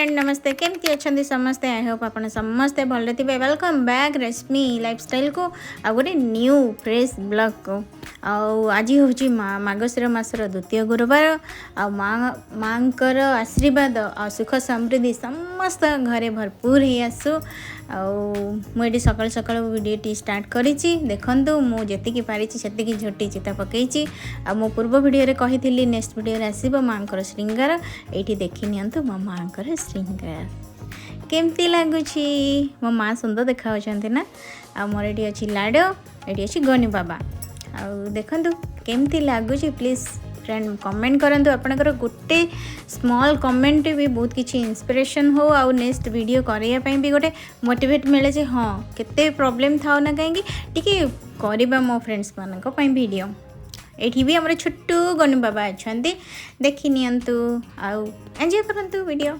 Friend नमस्ते केमती अच्छा समस्ते आई होप आप समस्ते भले थे। वेलकम बैक रेशमी लाइफस्टाइल को आ गोटे न्यू फ्रेश ब्लॉग को आज हूँ मार्गशीर मासर द्वितीय गुरुवार माँकर आशीर्वाद आ सुख समृद्धि समस्त घरे भरपूर ही आसू मुझे सकाल सकाल वीडियो स्टार्ट करी देखु मुझे पारी से झोटी चिता पकई मो पूर्व वीडियो कही नेक्स्ट वीडियो आसब माँकर श्रृंगार ये देखी नियंतु मो माँकर श्रृंगार केमती लगुच मो माँ सुंदर देखा ना आ मोर ये अच्छी लाड ये अच्छी गनी बाबा आ देखु केमती लगुच प्लीज फ्रेंड कमेंट करंतु आपनकर गोटे स्मॉल कमेंट भी बहुत किसी इंस्पिरेशन हो आउ नेक्स्ट वीडियो करने भी गोटे मोटिवेट मिले जे हाँ केते प्रॉब्लम था ना कहीं टी करवा मो फ्रेंड्स मानक वीडियो ये भी हमारे छोटू गनु बाबा अच्छा देखी नियंतु आउ एंजॉय करंतु वीडियो।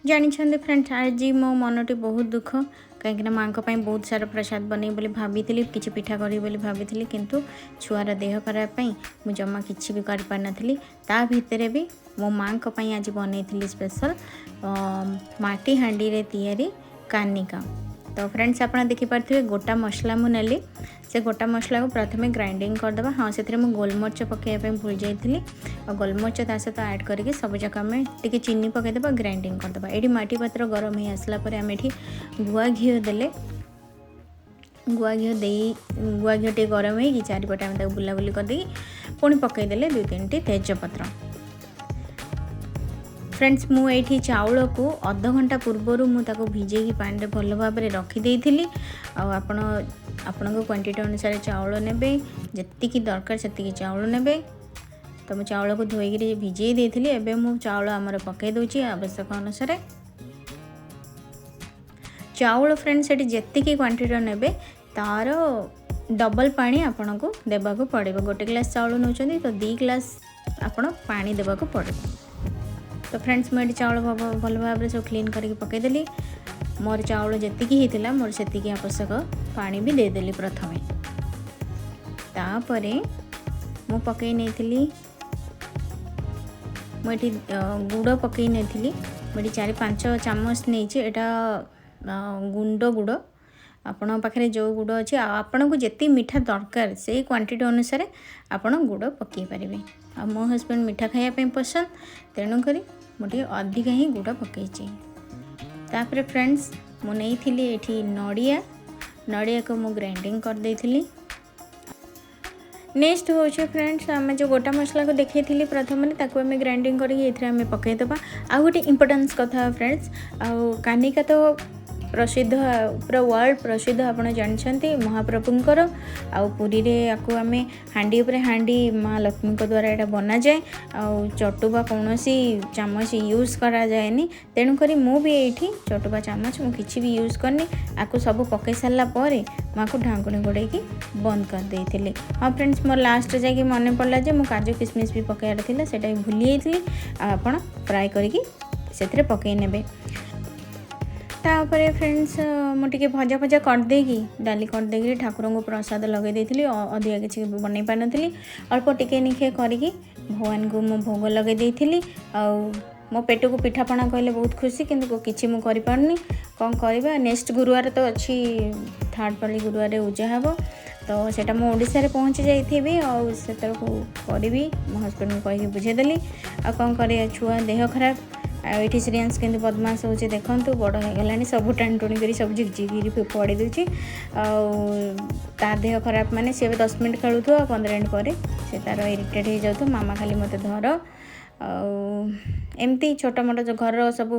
जानी फ्रेंड्स आज मो मनटी बहुत दुख कहीं माँ बहुत सारा प्रसाद बन बोली भाभी किसी पिठा करी बोली भाभी किंतु छुआर देह खराब मुझे जमा किसी भी कर पार नी ता भितर भी मो माँ आज बनई स्पेशल माटी हांडी रे तैयारी कानिका। तो फ्रेंड्स आप देखिपे गोटा मसला मुझे से गोटा मसला को प्रथम ग्राइंडिंग करदे हाँ से गोलमरीच पकड़ापी भूल जाइए और गोलमरीच ता सहित ऐड करके सब जाक आम टी चीनी पकईदे ग्राइंडिंग करदे। ये माटी पात्र गरम हो आसला आम गुआ घी देले गुआ घी गुआ घी टे गरम हो चारिपटे आम बुलाबुली करदे पुणी पकईदे 2-3 तेजपत्र। फ्रेंड्स मुझे चाउल को अध घंटा पूर्वर मुझे भिजे पानी भल भाव में रखीदी आपण क्वांटिटी अनुसार चाउल ने जी दरकार से चाउल ने तो मुझे चाउल को धोईक भिजे देती एवं मु चाउल आमर पकई दूची आवश्यक अनुसार चाउल फ्रेंड्स से जी क्वांटिटी ने तार डबल पानी आपन को देवाक पड़े गोटे ग्लास चाउल नौ तो 2 ग्लास आपण पानी देवाक पड़े। तो फ्रेंड्स मुझे चाउल भल भाव में सब क्लीन करके पकईदेली मोर चाउल जी होता मोर से आवश्यक पानी भी देदेली प्रथमे तापरे मु पकई नहीं मुझे गुड़ पकई नहीं मुझे 4-5 चामच नहीं गुंड गुड़ आपण पाखे जो गुड़ अच्छे आपन को जितनी मीठा दरकार से क्वांटिटी अनुसार आपण गुड़ पकई पारे आ मो हस्बैंड मीठा खायापी पसंद तेणुक मुझे अधिक ही गुड़ पकई। तापर फ्रेंड्स मु नहीं नड़िया को मु ग्राइंडिंग कर देइथिली। नेक्स्ट हो फ्रेंड्स आम जो गोटा मसला को देखी प्रथम आम ग्राइंडिंग करके पकईदे। आ गोटे इम्पोर्टेंस कथा फ्रेंड्स कानिका तो प्रसिद्ध पूरा वर्ल्ड प्रसिद्ध आपड़ जानते महाप्रभुंकर आरी रे आम हांडी उपरे हांडी माँ लक्ष्मी द्वारा यहाँ बना जाए चटुबा कौन चामच यूज करा जाए तेणुक मुझे ये चटुबा चामच मुझे भी यूज करनी आपको सब पकई सारापर माँ को ढांकुणी गोड़े बंद कर देती। हाँ फ्रेंड्स मोर लास्ट जाकि मन पड़ा जे मो काजू किशमिश भी पकड़ से भूली जाइली आपड़ फ्राए करके पकई ने तापर फ्रेंड्स मुझे भजा भजा करदेगी डाली करदेगी ठाकुर को प्रसाद लगे देती अधिका किसी बन पार नी अल्प टिके निखे करके भगवान को मो भोग लगे देती मो पेट को पिठापଣା कहले बहुत खुशी किंतु किसी मुझे पारनी कौन करवा नेक्स्ट गुरुवार तो अच्छी 3rd पाली गुरुवार पूजा हे तो सेटा मो ओडिशा रे पहुँची जाइए और से करी मो हस्बैंड को कहीकि बुझेदेली आ कौन कर छुआ देह खराब ये श्रेयांश के बदमाश हो देखु बड़ होगा सब टाणटुणी कर सब झिकझिक पड़ी दूची ता देह खराब माने सी 10 मिनट खेलुथ 15 मिनट पर से तार इरिटेट हो जाऊ मामा खाली मत धर एमती छोट मोट जो घर सब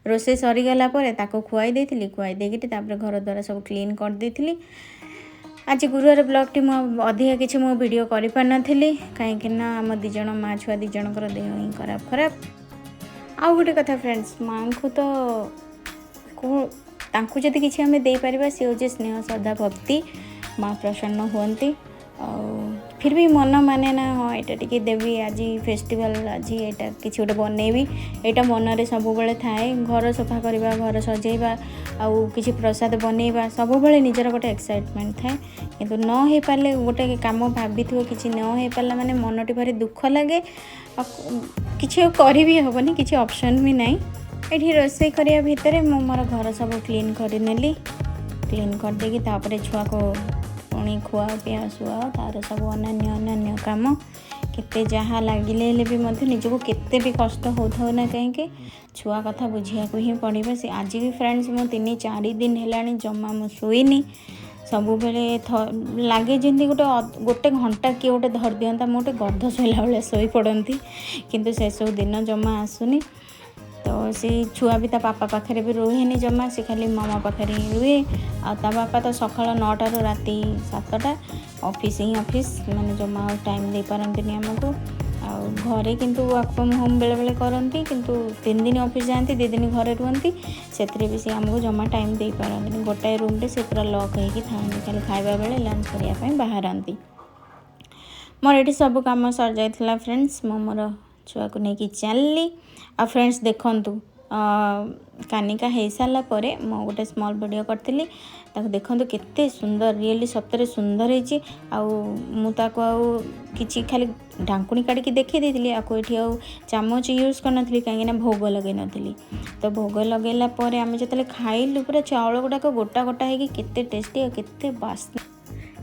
रोसे सरीगला खुआई देती खुआई देकी तापर घर द्वारा सब क्लीन कर देती। आज गुरुवार ब्लॉगटी मु अधिका किसी मो वीडियो कर पार नी कहीं आम दिज माँ छुआ दिजणकर देह ही खराब खराब। आउ गोटे कथा फ्रेंड्स माँ को तो तांकु जदि किसी आम दे पारिबा सी हूँ स्नेह श्रद्धा भक्ति माँ प्रसन्न हुंती। फिर भी मन माने ना हाँ यहाँ टी देवी आज फेस्टिवल आज यहाँ किसी गोटे बनैबी यहाँ मन में सब थाए घर सफा करवा घर सजेबा आउ किसी प्रसाद बनैबा सब निजर गोटे एक्साइटमेंट थाए किंतु न हो पारे गोटे काम भाभी किसी न हो पारा माने मन टी भारी दुख लगे किसी कर भी हेनी किसी ऑप्शन भी नहीं। ये रोषे करने भितर मु मोर घर सब क्लीन करनेली क्लीन कर देकी तापर छुआ को पुणी खुआ पिया शुआ तार सब अन्य अन्य काम केते जहाँ लगिले भी निजको केते भी कष्ट होता ना कहीं छुआ कथा बुझिया को ही पड़े से आज भी फ्रेंड्स मु 3-4 दिन है जमा मु शुईनी सब बेले लगे जमी गोटे घंटा किए गोटे धर दिंता मुझे गध शोला भाई शोई पड़ती किंतु से सब दिन जमा आसुनी। तो सी छुआ भी ता पापा पाखे भी रुहे जमा सी खाली मामा पाखे ही रुहे ता बापा तो सका 9टा राति 7टा ऑफिस ही ऑफिस माने जमा टाइम दे पारंती आमको घरे किंतु वर्क फ्रॉम होम बेले बेले करती किंतु 3 दिन ऑफिस जाती 2 दिन घरे रुहती से भी सी आमको जमा टाइम दे पारंती गोटाए रूम रे से पूरा लॉक होगी था खाली खाइबा बेले लंच करने बाहरती। मोर ये सब कम सर जाइला फ्रेंड्स मो मोर छुआ को लेकिन चलली आ फ्रेंड्स देखंतु कानिका हो सारा पर मु गोटे स्मॉल वीडियो करती देखंतु केते सुंदर रियली सतरे सुंदर होती किसी खाली ढांकुणी काढ़ी देखी देती आपको ये आउ चामच यूज करनी कहीं भोग लगे नी तो भोग लगेला आम जो खाइलु पूरा चाउल गुड़ाक गोटा गोटा होगी केते टेस्टी और केते बास्ना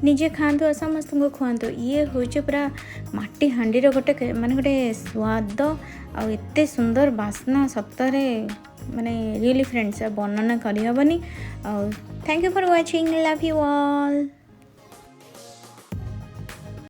निजे खातु और समस्त को खुआतु ये हूँ पूरा माटी हांडी गोटे माने गोटे स्वाद आते सुंदर बास्ना सतरे माने रियली फ्रेंड्स वर्णना करहबनी। Thank you for watching love you all.